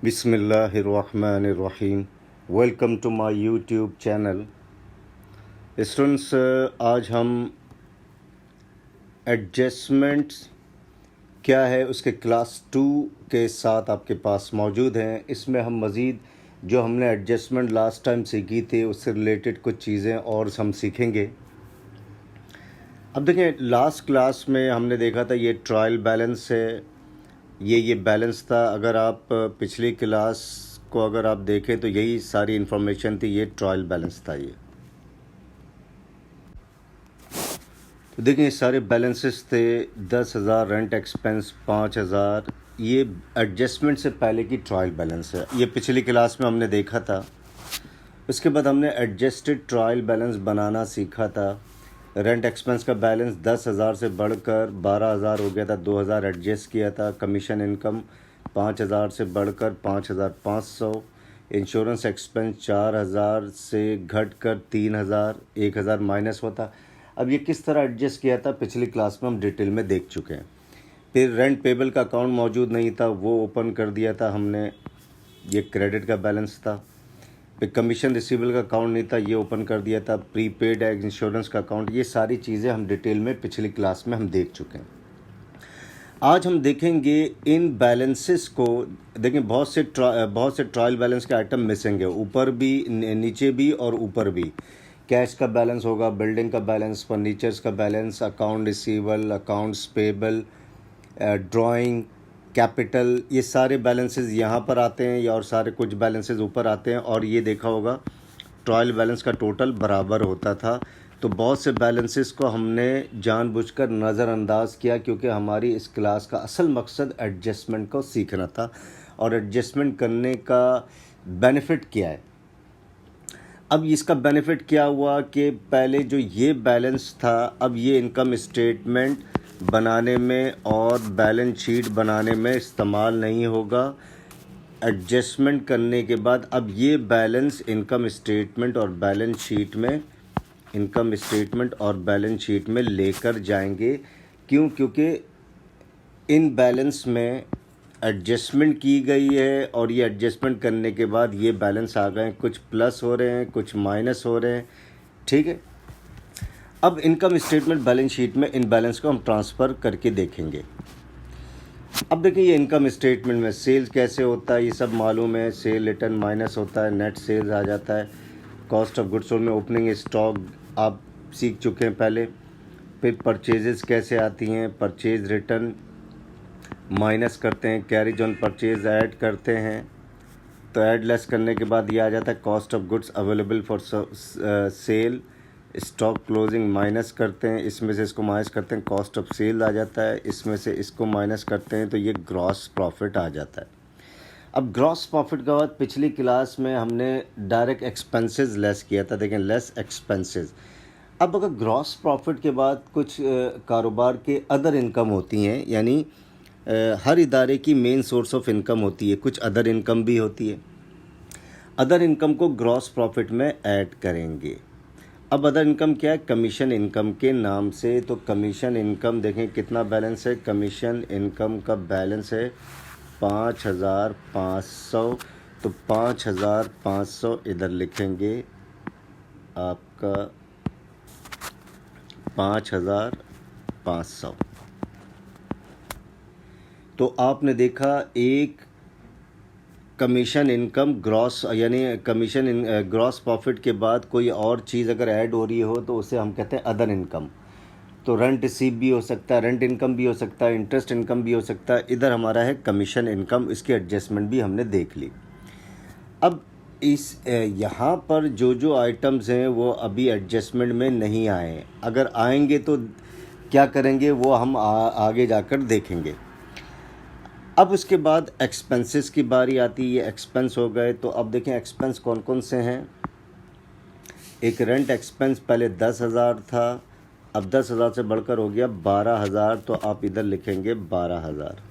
बिस्मिल्लाहिर्रहमानिर्रहीम। Welcome to my YouTube channel. Students, आज हम एडजस्टमेंट्स क्या है उसके क्लास 2 के साथ आपके पास मौजूद हैं। इसमें हम मज़ीद जो हमने एडजस्टमेंट लास्ट टाइम सीखी थी उससे रिलेटेड कुछ चीज़ें और हम सीखेंगे। अब देखें, लास्ट क्लास में हमने देखा था ये ट्रायल बैलेंस है, ये बैलेंस था। अगर आप पिछली क्लास को अगर आप देखें तो यही सारी इन्फॉर्मेशन थी, ये ट्रायल बैलेंस था। ये तो देखें, ये सारे बैलेंसेस थे। 10,000 रेंट एक्सपेंस, 5,000 ये एडजस्टमेंट से पहले की ट्रायल बैलेंस है। ये पिछली क्लास में हमने देखा था। उसके बाद हमने एडजस्टेड ट्रायल बैलेंस बनाना सीखा था। रेंट एक्सपेंस का बैलेंस 10,000 से बढ़कर 12,000 हो गया था, 2,000 एडजस्ट किया था। कमीशन इनकम 5,000 से बढ़कर 5,500। इंश्योरेंस एक्सपेंस 4,000 से घटकर 3,000, 1,000 माइनस होता। अब ये किस तरह एडजस्ट किया था पिछली क्लास में हम डिटेल में देख चुके हैं। फिर रेंट पेबल का अकाउंट मौजूद नहीं था, वो ओपन कर दिया था हमने, ये क्रेडिट का बैलेंस था। फिर कमीशन रिसीवेबल का अकाउंट नहीं था, ये ओपन कर दिया था। प्रीपेड इंश्योरेंस का अकाउंट, ये सारी चीज़ें हम डिटेल में पिछली क्लास में हम देख चुके हैं। आज हम देखेंगे इन बैलेंसेस को। देखें, बहुत से ट्रायल बैलेंस के आइटम मिसिंग है, ऊपर भी, नीचे भी और ऊपर भी। कैश का बैलेंस होगा, बिल्डिंग का बैलेंस, फर्नीचर्स का balance, account receivable, accounts payable, drawing, capital, ये सारे बैलेंसेस यहाँ पर आते हैं, या और सारे कुछ बैलेंसेस ऊपर आते हैं। और ये देखा होगा ट्रायल बैलेंस का टोटल बराबर होता था। तो बहुत से बैलेंसेस को हमने जानबूझकर नज़रअंदाज किया, क्योंकि हमारी इस क्लास का असल मकसद एडजस्टमेंट को सीखना था। और एडजस्टमेंट करने का बेनिफिट क्या है। अब इसका बेनिफिट क्या हुआ कि पहले जो ये बैलेंस था, अब ये इनकम स्टेटमेंट बनाने में और बैलेंस शीट बनाने में इस्तेमाल नहीं होगा। एडजस्टमेंट करने के बाद अब ये बैलेंस इनकम स्टेटमेंट और बैलेंस शीट में लेकर जाएंगे। क्यों? क्योंकि इन बैलेंस में एडजस्टमेंट की गई है, और ये एडजस्टमेंट करने के बाद ये बैलेंस आ गए, कुछ प्लस हो रहे हैं, कुछ माइनस हो रहे हैं। ठीक है। अब इनकम स्टेटमेंट बैलेंस शीट में इन बैलेंस को हम ट्रांसफ़र करके देखेंगे। अब देखिए, ये इनकम स्टेटमेंट में सेल्स कैसे होता है ये सब मालूम है। सेल रिटर्न माइनस होता है, नेट सेल्स आ जाता है। कॉस्ट ऑफ गुड्स सोल्ड में ओपनिंग स्टॉक आप सीख चुके हैं पहले। फिर परचेजेस कैसे आती हैं, परचेज रिटर्न माइनस करते हैं, कैरिज ऑन परचेज ऐड करते हैं। तो ऐड लेस करने के बाद ये आ जाता है cost of goods available for sale. Stock closing minus करते हैं, इसमें से इसको माइनस करते हैं, कॉस्ट ऑफ सेल आ जाता है, इसमें से इसको माइनस करते हैं, तो ये ग्रॉस प्रॉफिट आ जाता है। अब ग्रॉस प्रॉफिट के बाद पिछली क्लास में हमने डायरेक्ट एक्सपेंसेस लेस किया था। देखें, लेस एक्सपेंसेस। अब अगर ग्रॉस प्रॉफिट के बाद कुछ कारोबार के अदर इनकम होती हैं, यानी हर इदारे की मेन सोर्स ऑफ इनकम होती है, कुछ अदर इनकम भी होती है। अदर इनकम को ग्रॉस प्रॉफिट में ऐड करेंगे। अब अदर इनकम क्या है? कमीशन इनकम के नाम से। तो कमीशन इनकम देखें कितना बैलेंस है। कमीशन इनकम का बैलेंस है 5,500। तो 5,500 इधर लिखेंगे, आपका 5,500। तो आपने देखा, एक कमीशन इनकम ग्रॉस, यानी ग्रॉस प्रॉफिट के बाद कोई और चीज़ अगर ऐड हो रही हो तो उसे हम कहते हैं अदर इनकम। तो रेंट रिसीव भी हो सकता है, रेंट इनकम भी हो सकता है, इंटरेस्ट इनकम भी हो सकता है। इधर हमारा है कमीशन इनकम, इसकी एडजस्टमेंट भी हमने देख ली। अब इस यहाँ पर जो जो आइटम्स हैं वो अभी एडजस्टमेंट में नहीं आए हैं। अगर आएंगे तो क्या करेंगे वो हम आगे जाकर देखेंगे। अब उसके बाद एक्सपेंसेस की बारी आती है। ये एक्सपेंस हो गए, तो अब देखें एक्सपेंस कौन कौन से हैं। एक रेंट एक्सपेंस पहले 10,000 था, अब 10,000 से बढ़कर हो गया 12,000। तो आप इधर लिखेंगे 12,000।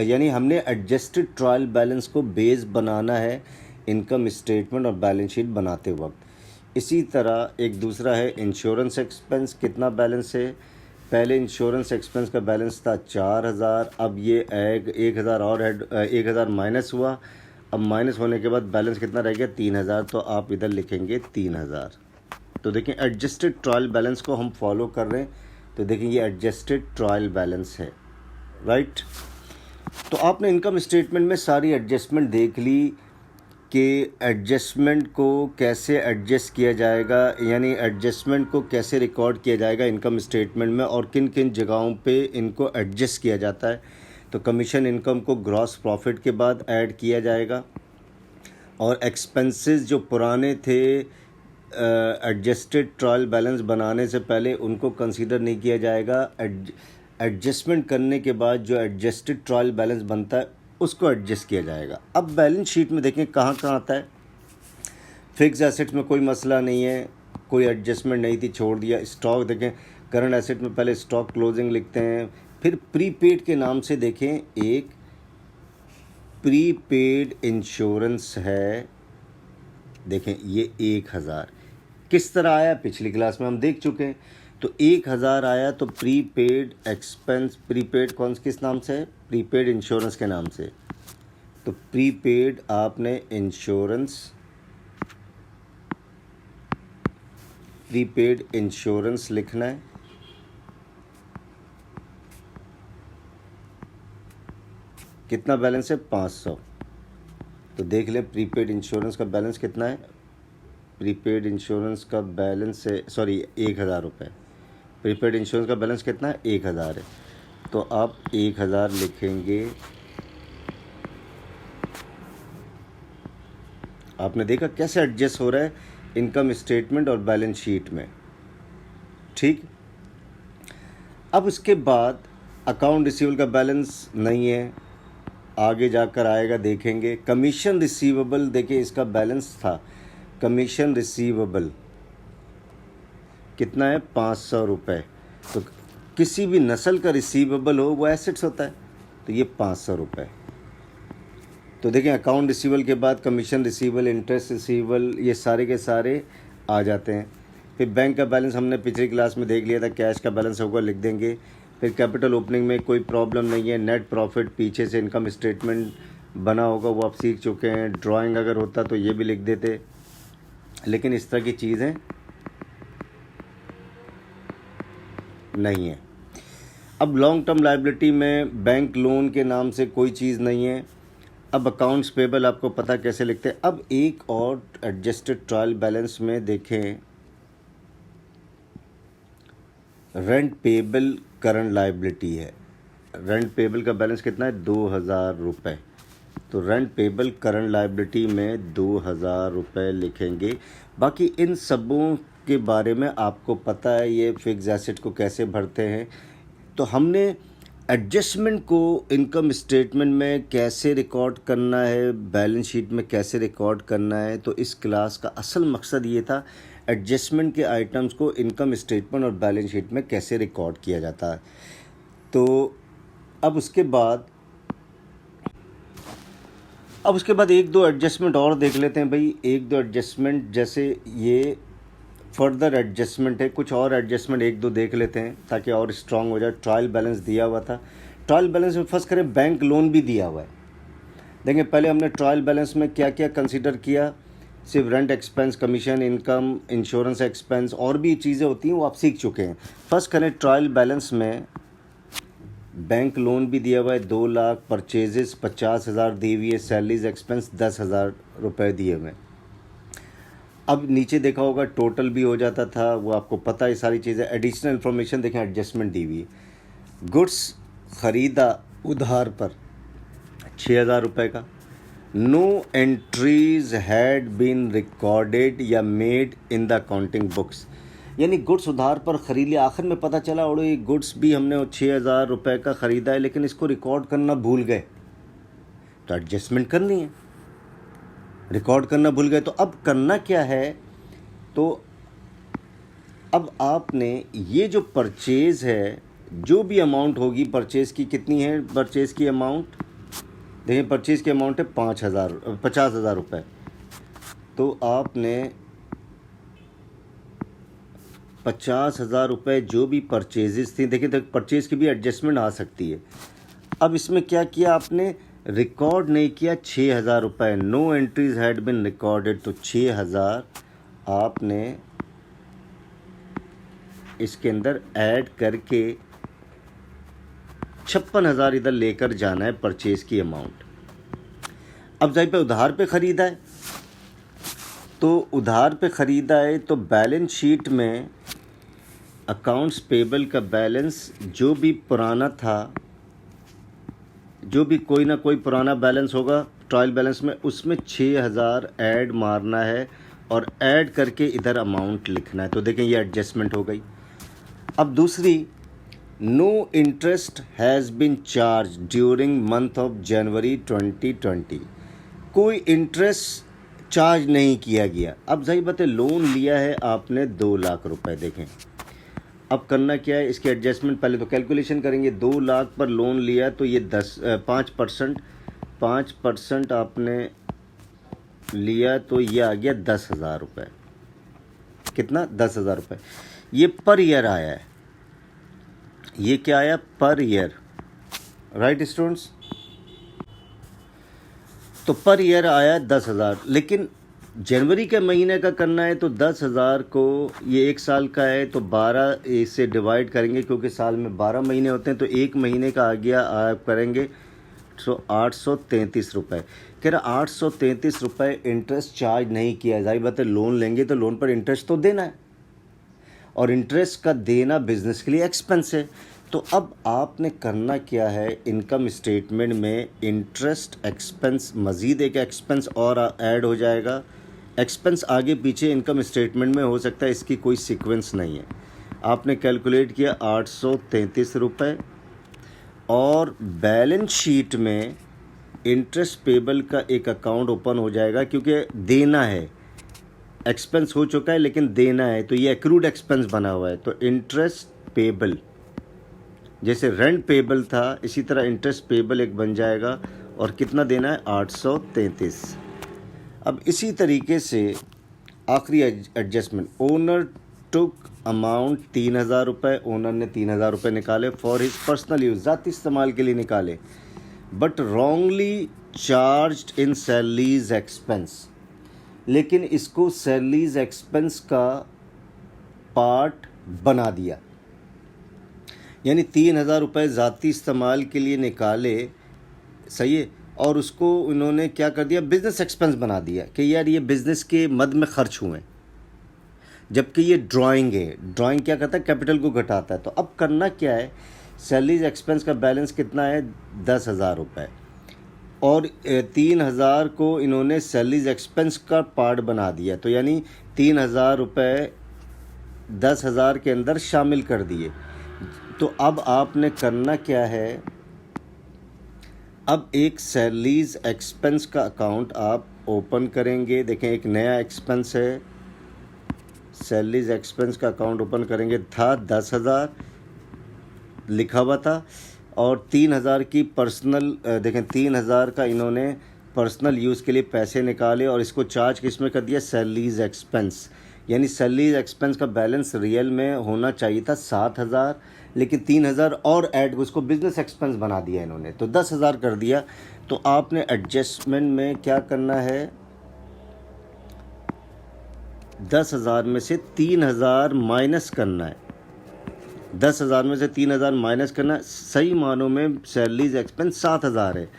यानी हमने एडजस्टेड ट्रायल बैलेंस को बेस बनाना है इनकम स्टेटमेंट और बैलेंस शीट बनाते वक्त। इसी तरह एक दूसरा है इंश्योरेंस एक्सपेंस, कितना बैलेंस है पहले इंश्योरेंस एक्सपेंस का बैलेंस था 4,000, अब ये 1,000 और 1,000 माइनस हुआ। अब माइनस होने के बाद बैलेंस कितना रह गया? 3,000। तो आप इधर लिखेंगे 3,000। तो देखें एडजस्टेड ट्रायल बैलेंस को हम फॉलो कर रहे हैं। तो देखें ये एडजस्टेड ट्रायल बैलेंस है, राइट। तो आपने इनकम स्टेटमेंट में सारी एडजस्टमेंट देख ली कि एडजस्टमेंट को कैसे एडजस्ट किया जाएगा, यानी एडजस्टमेंट को कैसे रिकॉर्ड किया जाएगा इनकम स्टेटमेंट में, और किन किन जगहों पे इनको एडजस्ट किया जाता है। तो कमीशन इनकम को ग्रॉस प्रॉफिट के बाद ऐड किया जाएगा, और एक्सपेंसेस जो पुराने थे एडजस्टेड ट्रायल बैलेंस बनाने से पहले उनको कंसीडर नहीं किया जाएगा। एडजस्टमेंट करने के बाद जो एडजस्टेड ट्रायल बैलेंस बनता है उसको एडजस्ट किया जाएगा। अब बैलेंस शीट में देखें कहाँ कहाँ आता है। फिक्स एसेट्स में कोई मसला नहीं है, कोई एडजस्टमेंट नहीं थी, छोड़ दिया। स्टॉक देखें, करंट एसेट में पहले स्टॉक क्लोजिंग लिखते हैं, फिर प्रीपेड के नाम से देखें एक प्रीपेड इंश्योरेंस है। देखें ये 1,000 किस तरह आया, पिछली क्लास में हम देख चुके हैं। तो 1,000 आया तो प्रीपेड एक्सपेंस, प्रीपेड कौन किस नाम से है? प्रीपेड इंश्योरेंस के नाम से। तो प्रीपेड आपने इंश्योरेंस, प्रीपेड इंश्योरेंस लिखना है। कितना बैलेंस है? 500। तो देख लें प्रीपेड इंश्योरेंस का बैलेंस कितना है। प्रीपेड इंश्योरेंस का बैलेंस है 1,000 रुपये। प्रीपेड इंश्योरेंस का बैलेंस कितना है? 1,000 है। तो आप 1,000 लिखेंगे। आपने देखा कैसे एडजस्ट हो रहा है इनकम स्टेटमेंट और बैलेंस शीट में, ठीक। अब उसके बाद अकाउंट रिसीवेबल का बैलेंस नहीं है, आगे जाकर आएगा, देखेंगे। कमीशन रिसीवेबल, देखिए इसका बैलेंस था। कमीशन रिसीवेबल कितना है? 500 रुपये। तो किसी भी नस्ल का रिसीवेबल हो वो एसेट्स होता है, तो ये 500 रुपये। तो देखें अकाउंट रिसीवेबल के बाद कमीशन रिसीवेबल, इंटरेस्ट रिसीवेबल, ये सारे के सारे आ जाते हैं। फिर बैंक का बैलेंस हमने पिछली क्लास में देख लिया था, कैश का बैलेंस होगा लिख देंगे। फिर कैपिटल ओपनिंग में कोई प्रॉब्लम नहीं है। नेट प्रॉफिट पीछे से इनकम स्टेटमेंट बना होगा वो आप सीख चुके हैं। ड्राइंग अगर होता तो ये भी लिख देते, लेकिन इस तरह की चीज़ें नहीं है। अब लॉन्ग टर्म लायबिलिटी में बैंक लोन के नाम से कोई चीज़ नहीं है। अब अकाउंट्स पेबल आपको पता कैसे लिखते हैं। अब एक और एडजस्टेड ट्रायल बैलेंस में देखें, रेंट पेबल करंट लायबिलिटी है। रेंट पेबल का बैलेंस कितना है? 2,000 रुपये। तो रेंट पेबल करंट लायबिलिटी में 2,000 रुपये लिखेंगे। बाकी इन सबों के बारे में आपको पता है, ये फिक्स एसेट को कैसे भरते हैं। तो हमने एडजस्टमेंट को इनकम स्टेटमेंट में कैसे रिकॉर्ड करना है, बैलेंस शीट में कैसे रिकॉर्ड करना है। तो इस क्लास का असल मकसद ये था, एडजस्टमेंट के आइटम्स को इनकम स्टेटमेंट और बैलेंस शीट में कैसे रिकॉर्ड किया जाता है। तो अब उसके बाद एक दो एडजस्टमेंट और देख लेते हैं भाई। एक दो एडजस्टमेंट, जैसे ये फर्दर एडजस्टमेंट है, कुछ और एडजस्टमेंट एक दो देख लेते हैं ताकि और स्ट्रांग हो जाए। ट्रायल बैलेंस दिया हुआ था, ट्रायल बैलेंस में फर्स्ट करें बैंक लोन भी दिया हुआ है। देखें पहले हमने ट्रायल बैलेंस में क्या क्या कंसीडर किया। सिर्फ rent expense, commission income, insurance expense, और भी चीज़ें होती हैं वो आप सीख चुके हैं। फर्स्ट करें ट्रायल बैलेंस में बैंक लोन भी दिया हुआ है 2 लाख, परचेजेस 50,000 दी हुई है, सैलरीज एक्सपेंस 10,000 रुपये दिए हुए। अब नीचे देखा होगा टोटल भी हो जाता था, वो आपको पता है सारी चीज़ें। एडिशनल इन्फॉर्मेशन देखें, एडजस्टमेंट दी हुई है। गुड्स ख़रीदा उधार पर 6,000 रुपये का। No entries had been recorded या made in the accounting books, यानी गुड्स उधार पर ख़रीद लिया, आखिर में पता चला और ये गुड्स भी हमने 6,000 रुपये का ख़रीदा है, लेकिन इसको रिकॉर्ड करना भूल गए। तो एडजस्टमेंट करनी है, रिकॉर्ड करना भूल गए। तो अब करना क्या है, तो अब आपने ये जो परचेज़ है, जो भी अमाउंट होगी परचेज़ की, कितनी है परचेज़ की अमाउंट, देखिए परचेज़ की अमाउंट है 50,000 रुपये। तो आपने 50,000 रुपये जो भी परचेजेस थी, देखिए तो परचेज़ की भी एडजस्टमेंट आ सकती है। अब इसमें क्या किया आपने, रिकॉर्ड नहीं किया 6,000 रुपये, no entries had been recorded, तो 6,000 आपने इसके अंदर ऐड करके 56,000 इधर लेकर जाना है परचेज़ की अमाउंट। अब जब पे उधार पे ख़रीदा है, तो उधार पे ख़रीदा है तो बैलेंस शीट में अकाउंट्स पेबल का बैलेंस जो भी पुराना था, जो भी कोई ना कोई पुराना बैलेंस होगा ट्रायल बैलेंस में, उसमें 6,000 ऐड मारना है और ऐड करके इधर अमाउंट लिखना है। तो देखें ये एडजस्टमेंट हो गई। अब दूसरी, no interest has been charge during month of January 2020, कोई इंटरेस्ट चार्ज नहीं किया गया। अब सही बात है, लोन लिया है आपने 2 लाख रुपए। देखें अब करना क्या है, इसके एडजस्टमेंट पहले तो कैलकुलेशन करेंगे। 2 लाख पर लोन लिया तो ये 5% आपने लिया तो ये आ गया 10,000 रुपये। कितना? 10,000 रुपये। ये पर ईयर आया है, ये क्या आया? Per year, right students? तो पर ईयर आया 10,000, लेकिन जनवरी के महीने का करना है तो 10,000 को, ये 1 साल का है तो 12 से डिवाइड करेंगे, क्योंकि साल में 12 महीने होते हैं, तो 1 महीने का आ गया, आप करेंगे तो 833 रुपये। कह रहा 833 रुपये इंटरेस्ट चार्ज नहीं किया। जाहिर बात है, लोन लेंगे तो लोन पर इंटरेस्ट तो देना है, और इंटरेस्ट का देना बिजनेस के लिए एक्सपेंस है। तो अब आपने करना क्या है, इनकम स्टेटमेंट में इंटरेस्ट एक्सपेंस, मज़ीद एक एक्सपेंस और ऐड हो जाएगा। एक्सपेंस आगे पीछे इनकम स्टेटमेंट में हो सकता है, इसकी कोई सीक्वेंस नहीं है। आपने कैलकुलेट किया 833 रुपये, और बैलेंस शीट में इंटरेस्ट पेबल का एक अकाउंट ओपन हो जाएगा, क्योंकि देना है, एक्सपेंस हो चुका है लेकिन देना है, तो ये एक्रूड एक्सपेंस बना हुआ है। तो इंटरेस्ट पेबल, जैसे रेंट पेबल था इसी तरह इंटरेस्ट पेबल एक बन जाएगा, और कितना देना है? 833। अब इसी तरीके से आखिरी एडजस्टमेंट, ओनर टुक अमाउंट 3,000 रुपये, ओनर ने 3,000 रुपये निकाले फॉर हिज पर्सनल यूज़, ज़ाती इस्तेमाल के लिए निकाले, but wrongly charged in salaries expense, लेकिन इसको सैलरीज एक्सपेंस का पार्ट बना दिया। यानी 3,000 रुपये ज़ाती इस्तेमाल के लिए निकाले, सही है, और उसको इन्होंने क्या कर दिया, बिज़नेस एक्सपेंस बना दिया कि यार ये बिज़नेस के मद में ख़र्च हुए, जबकि ये ड्राइंग है। ड्राइंग क्या करता है? कैपिटल को घटाता है। तो अब करना क्या है, सैलरीज एक्सपेंस का बैलेंस कितना है? 10,000 रुपये, और 3,000 को इन्होंने सैलरीज एक्सपेंस का पार्ट बना दिया। तो यानी 3,000 रुपये 10,000 के अंदर शामिल कर दिए। तो अब आपने करना क्या है, अब एक सैलरीज एक्सपेंस का अकाउंट आप ओपन करेंगे। देखें एक नया एक्सपेंस है, सैलरीज एक्सपेंस का अकाउंट ओपन करेंगे। था 10,000 लिखा हुआ था, और 3,000 की पर्सनल, देखें 3,000 का इन्होंने पर्सनल यूज़ के लिए पैसे निकाले, और इसको चार्ज किस में कर दिया? Salaries expense. यानी सैलरीज एक्सपेंस का बैलेंस रियल में होना चाहिए था 7,000, लेकिन 3,000 और ऐड उसको बिजनेस एक्सपेंस बना दिया इन्होंने, तो 10,000 कर दिया। तो आपने एडजस्टमेंट में क्या करना है, 10,000 में से 3,000 माइनस करना है। 10,000 में से 3,000 माइनस करना, सही मानों में सैलरीज एक्सपेंस 7,000 है,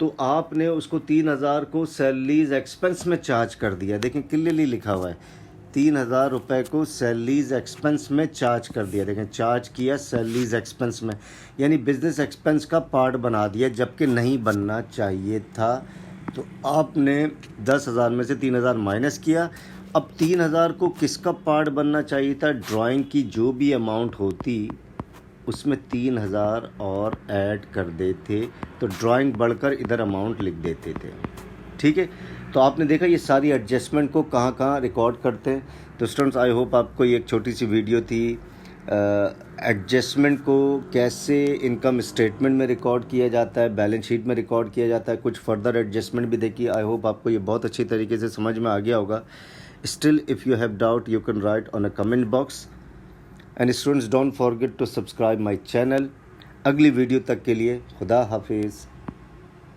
तो आपने उसको 3,000 को सैलरीज एक्सपेंस में चार्ज कर दिया। देखें क्लियरली लिखा हुआ है, 3,000 रुपये को सैलरीज एक्सपेंस में चार्ज कर दिया। देखें चार्ज किया सैलरीज एक्सपेंस में, यानी बिजनेस एक्सपेंस का पार्ट बना दिया, जबकि नहीं बनना चाहिए था। तो आपने 10,000 में से 3,000 माइनस किया। अब 3,000 को किसका पार्ट बनना चाहिए था? ड्राइंग की जो भी अमाउंट होती उसमें 3,000 और ऐड कर देते, तो ड्राइंग बढ़कर इधर अमाउंट लिख देते थे। ठीक है, तो आपने देखा ये सारी एडजस्टमेंट को कहाँ कहाँ रिकॉर्ड करते हैं। तो स्टूडेंट्स, आई होप आपको ये एक छोटी सी वीडियो थी, एडजस्टमेंट को कैसे इनकम स्टेटमेंट में रिकॉर्ड किया जाता है, बैलेंस शीट में रिकॉर्ड किया जाता है, कुछ फर्दर एडजस्टमेंट भी देखिए। आई होप आपको ये बहुत अच्छी तरीके से समझ में आ गया होगा। Still if you have doubt you can write on a comment box. And students don't forget to subscribe my channel. अगली वीडियो तक के लिए खुदा हाफिज़।